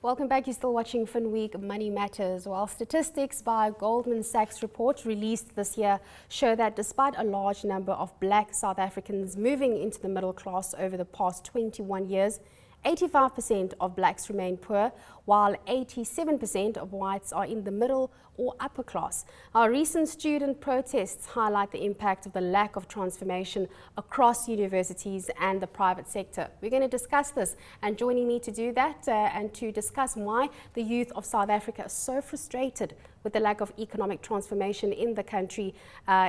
Welcome back. You're still watching Finweek Money Matters. While statistics by Goldman Sachs report released this year show that despite a large number of black South Africans moving into the middle class over the past 21 years, 85% of blacks remain poor, while 87% of whites are in the middle or upper class. Our recent student protests highlight the impact of the lack of transformation across universities and the private sector. We're going to discuss this, and joining me to do that and to discuss why the youth of South Africa are so frustrated with the lack of economic transformation in the country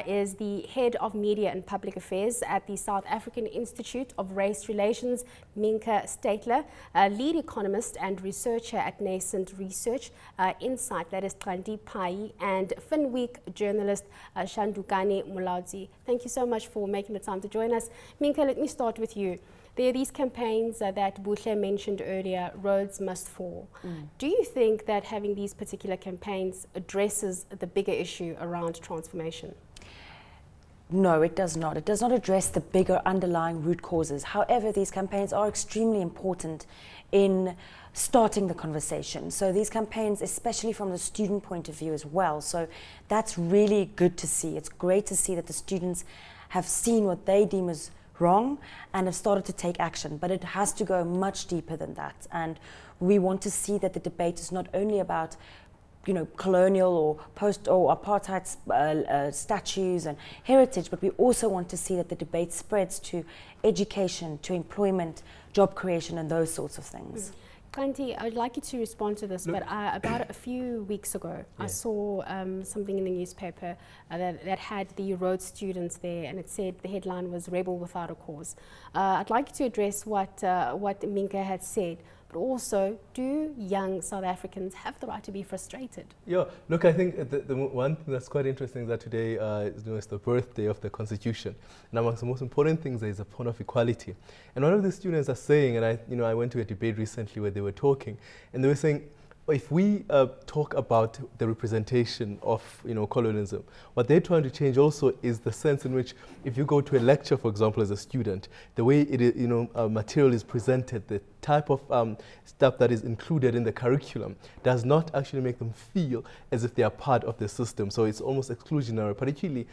is the head of media and public affairs at the South African Institute of Race Relations, Mienke Steytler, lead economist and researcher at Nascence Research Insight, that is Xhanti Payi and Finweek journalist Shandukani Mulaudzi. Thank you so much for making the time to join us. Mienke, let me start with you. There are these campaigns that Buhle mentioned earlier, Roads Must Fall. Do you think that having these particular campaigns addresses the bigger issue around transformation? No, it does not. It does not address the bigger underlying root causes. However, these campaigns are extremely important in starting the conversation. So these campaigns, especially from the student point of view as well. So that's really good to see. It's great to see that the students have seen what they deem as wrong and have started to take action, but it has to go much deeper than that. And we want to see that the debate is not only about colonial or post or apartheid statues and heritage, but we also want to see that the debate spreads to education, to employment, job creation, and those sorts of things. Xhanti, I'd like you to respond to this, but about a few weeks ago, I saw something in the newspaper that had the Rhodes students there, and it said the headline was "Rebel Without a Cause." I'd like you to address what Mienke had said, but also, do young South Africans have the right to be frustrated? Yeah, look, I think the one thing that's quite interesting is that today is the birthday of the Constitution, and amongst the most important things there is a point of equality. And one of the students are saying, and I went to a debate recently where they were talking, and they were saying, if we talk about the representation of colonialism, what they're trying to change also is the sense in which, if you go to a lecture, for example, as a student, the way it is, material is presented, the type of stuff that is included in the curriculum does not actually make them feel as if they are part of the system. So it's almost exclusionary, particularly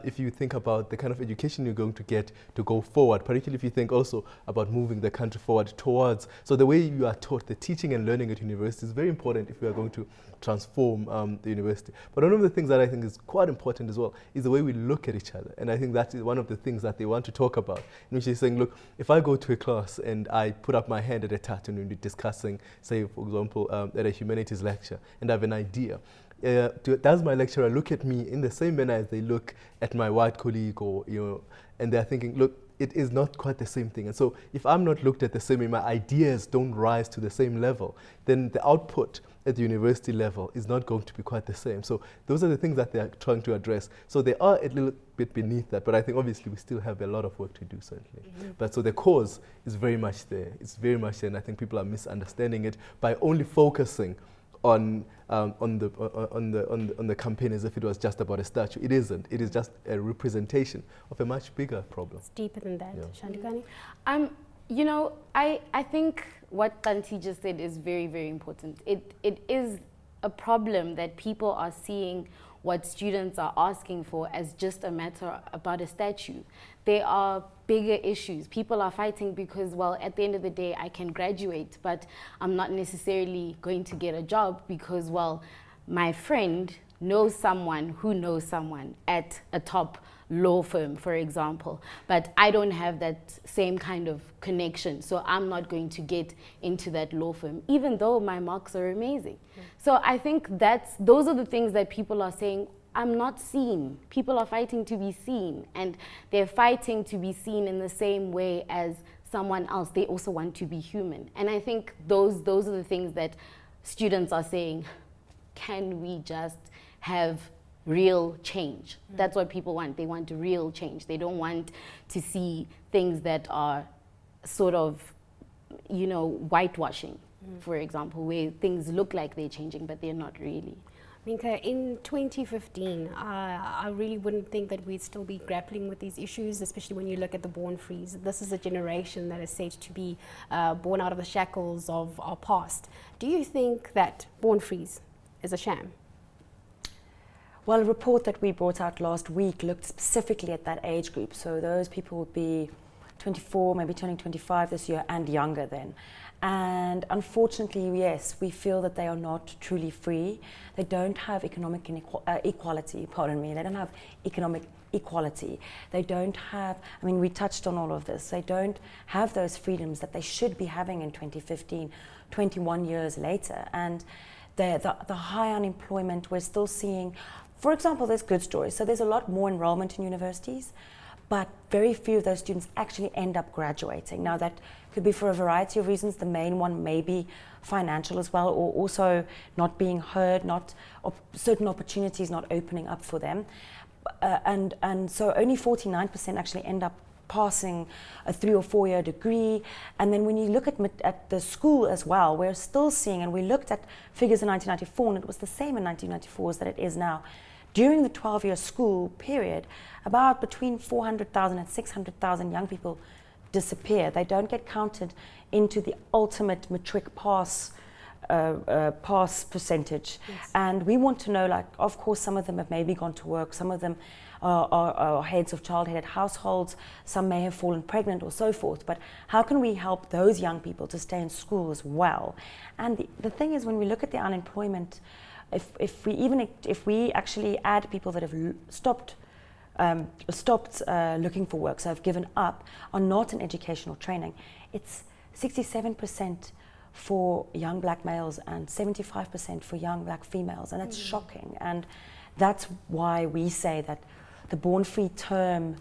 if you think about the kind of education you're going to get to go forward, particularly if you think also about moving the country forward towards. So the way you are taught, the teaching and learning at university is very important if we are going to transform the university. But one of the things that I think is quite important as well is the way we look at each other. And I think that is one of the things that they want to talk about, in which they're saying, look, if I go to a class and I put up my hand at a tartan and we're discussing, say, for example, at a humanities lecture, and I have an idea, does my lecturer look at me in the same manner as they look at my white colleague, or and they're thinking, look, it is not quite the same thing. And so if I'm not looked at the same way, my ideas don't rise to the same level, then the output at the university level is not going to be quite the same. So those are the things that they are trying to address. So they are a little bit beneath that, but I think obviously we still have a lot of work to do, certainly. But so the cause is very much there. It's very much there, and I think people are misunderstanding it by only focusing on the campaign as if it was just about a statue. It isn't. It is just a representation of a much bigger problem. It's deeper than that. Shandukani? I think what Xhanti just said is very, very important. It is a problem that people are seeing what students are asking for as just a matter about a statue. There are bigger issues. People are fighting because, well, at the end of the day, I can graduate, but I'm not necessarily going to get a job because, well, my friend knows someone who knows someone at a top law firm, for example, but I don't have that same kind of connection, so I'm not going to get into that law firm, even though my marks are amazing. So I think those are the things that people are saying, I'm not seen. People are fighting to be seen, and they're fighting to be seen in the same way as someone else. They also want to be human. And I think those are the things that students are saying, can we just have real change? That's what people want. They want real change. They don't want to see things that are sort of, whitewashing, for example, where things look like they're changing, but they're not really. Mienke, in 2015, I really wouldn't think that we'd still be grappling with these issues, especially when you look at the born frees. This is a generation that is said to be born out of the shackles of our past. Do you think that born frees is a sham? Well, a report that we brought out last week looked specifically at that age group. So those people would be 24, maybe turning 25 this year and younger then. And unfortunately, yes, we feel that they are not truly free. They don't have economic equality, pardon me. They don't have economic equality. They don't have, I mean, we touched on all of this. They don't have those freedoms that they should be having in 2015, 21 years later. And the high unemployment, we're still seeing, for example, there's good stories. So there's a lot more enrollment in universities, but very few of those students actually end up graduating. Now that could be for a variety of reasons. The main one may be financial as well, or also not being heard, certain opportunities not opening up for them. And so only 49% actually end up passing a 3 or 4 year degree. And then when you look at the school as well, we're still seeing, and we looked at figures in 1994, and it was the same in 1994 as that it is now. During the 12-year school period, about between 400,000 and 600,000 young people disappear. They don't get counted into the ultimate matric pass percentage. Yes. And we want to know, like, of course, some of them have maybe gone to work, some of them are heads of child-headed households, some may have fallen pregnant or so forth, but how can we help those young people to stay in school as well? And the thing is, when we look at the unemployment, if we actually add people that have stopped looking for work, so have given up, are not in educational training, it's 67% for young black males and 75% for young black females, and that's shocking. And that's why we say that the born free term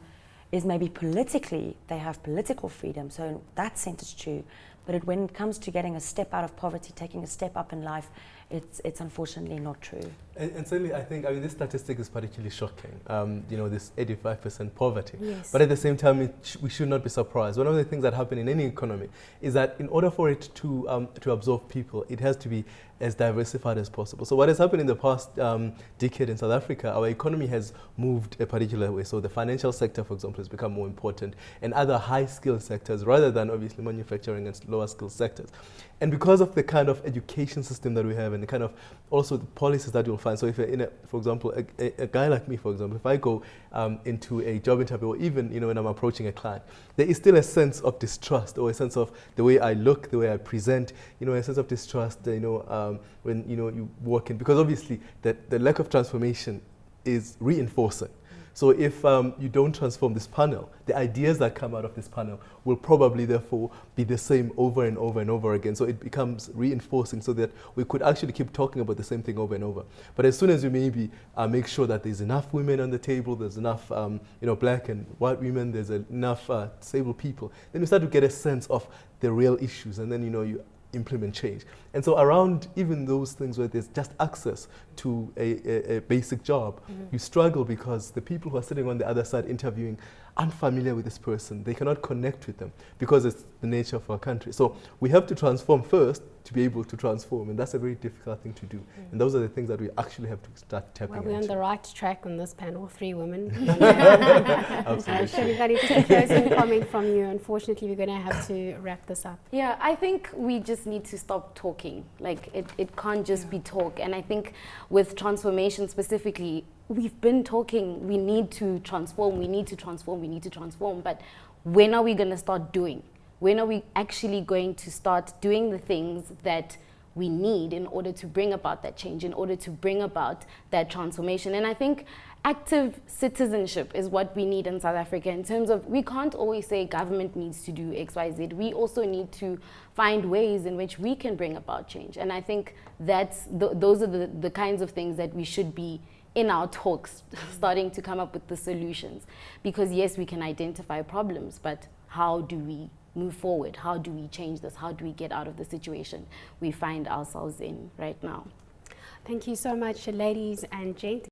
is maybe politically, they have political freedom, so in that sense it's true, but when it comes to getting a step out of poverty, taking a step up in life, it's unfortunately not true. And certainly, I think, this statistic is particularly shocking, this 85% poverty. Yes. But at the same time, we should not be surprised. One of the things that happen in any economy is that in order for it to absorb people, it has to be as diversified as possible. So what has happened in the past decade in South Africa, our economy has moved a particular way. So the financial sector, for example, has become more important, and other high-skilled sectors, rather than obviously manufacturing and lower-skilled sectors. And because of the kind of education system that we have, and the kind of also the policies that you'll find. So if you're for example, a guy like me, for example, if I go into a job interview, or even when I'm approaching a client, there is still a sense of distrust, or a sense of the way I look, the way I present, a sense of distrust, when you walk in, because obviously the lack of transformation is reinforcing. So if you don't transform this panel, the ideas that come out of this panel will probably therefore be the same over and over and over again. So it becomes reinforcing, so that we could actually keep talking about the same thing over and over. But as soon as you maybe make sure that there's enough women on the table, there's enough black and white women, there's enough disabled people, then you start to get a sense of the real issues, and then you implement change. And so around even those things where there's just access to a basic job, you struggle because the people who are sitting on the other side interviewing aren't familiar with this person. They cannot connect with them because it's the nature of our country. So we have to transform first to be able to transform, and that's a very difficult thing to do. And those are the things that we actually have to start tapping into. Well, we're on the right track on this panel, 3 women. Absolutely. Shandukani, just a closing comment from you. Unfortunately, we're going to have to wrap this up. Yeah, I think we just need to stop talking. Like, it can't just be talk. And I think with transformation specifically, we've been talking, we need to transform, we need to transform, we need to transform. But when are we going to start doing? When are we actually going to start doing the things that we need in order to bring about that change, in order to bring about that transformation? And I think active citizenship is what we need in South Africa, in terms of, we can't always say government needs to do X, Y, Z. We also need to find ways in which we can bring about change. And I think that's those are the kinds of things that we should be in our talks, starting to come up with the solutions. Because yes, we can identify problems, but how do we move forward? How do we change this? How do we get out of the situation we find ourselves in right now? Thank you so much, ladies and gents.